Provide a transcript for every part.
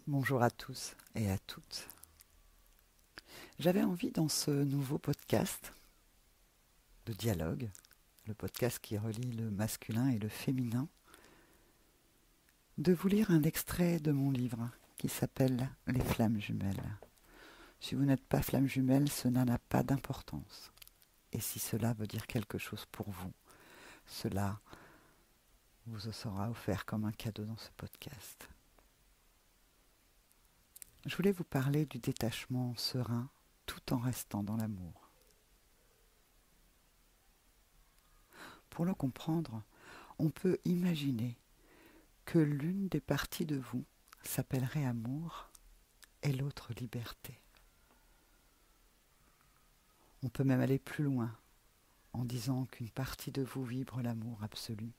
Bonjour à tous et à toutes. J'avais envie dans ce nouveau podcast de dialogue, le podcast qui relie le masculin et le féminin, de vous lire un extrait de mon livre qui s'appelle Les flammes jumelles. Si vous n'êtes pas flamme jumelle, cela n'a pas d'importance. Et si cela veut dire quelque chose pour vous, cela vous sera offert comme un cadeau dans ce podcast. Je voulais vous parler du détachement serein tout en restant dans l'amour. Pour le comprendre, on peut imaginer que l'une des parties de vous s'appellerait amour et l'autre liberté. On peut même aller plus loin en disant qu'une partie de vous vibre l'amour absolu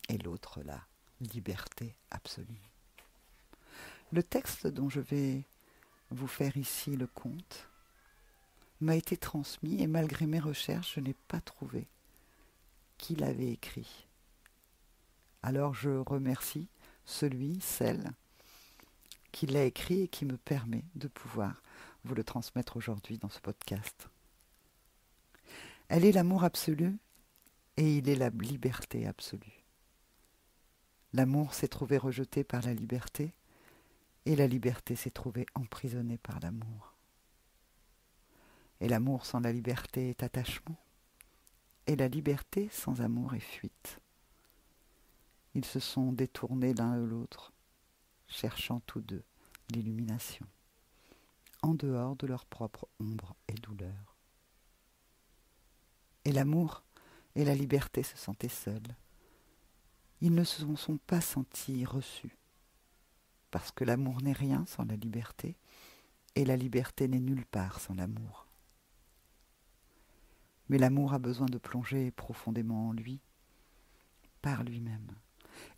et l'autre la liberté absolue. Le texte dont je vais vous faire ici le conte m'a été transmis et malgré mes recherches, je n'ai pas trouvé qui l'avait écrit. Alors je remercie celle qui l'a écrit et qui me permet de pouvoir vous le transmettre aujourd'hui dans ce podcast. Elle est l'amour absolu et il est la liberté absolue. L'amour s'est trouvé rejeté par la liberté et la liberté s'est trouvée emprisonnée par l'amour. Et l'amour sans la liberté est attachement et la liberté sans amour est fuite. Ils se sont détournés l'un de l'autre, cherchant tous deux l'illumination, en dehors de leur propre ombre et douleur. Et l'amour et la liberté se sentaient seuls. Ils ne se sont pas sentis reçus, parce que l'amour n'est rien sans la liberté, et la liberté n'est nulle part sans l'amour. Mais l'amour a besoin de plonger profondément en lui, par lui-même.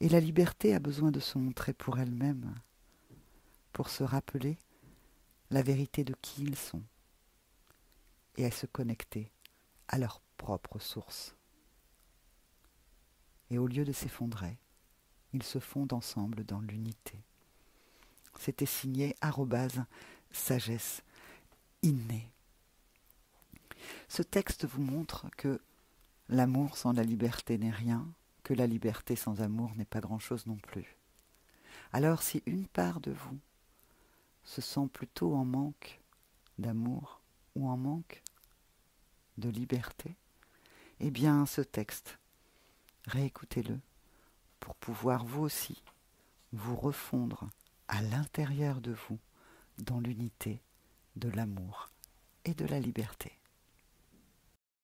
Et la liberté a besoin de se montrer pour elle-même, pour se rappeler la vérité de qui ils sont, et à se connecter à leur propre source. Et au lieu de s'effondrer, ils se fondent ensemble dans l'unité. C'était signé @sagesse innée. Ce texte vous montre que l'amour sans la liberté n'est rien, que la liberté sans amour n'est pas grand-chose non plus. Alors si une part de vous se sent plutôt en manque d'amour ou en manque de liberté, eh bien ce texte, réécoutez-le pour pouvoir vous aussi vous refondre à l'intérieur de vous dans l'unité de l'amour et de la liberté.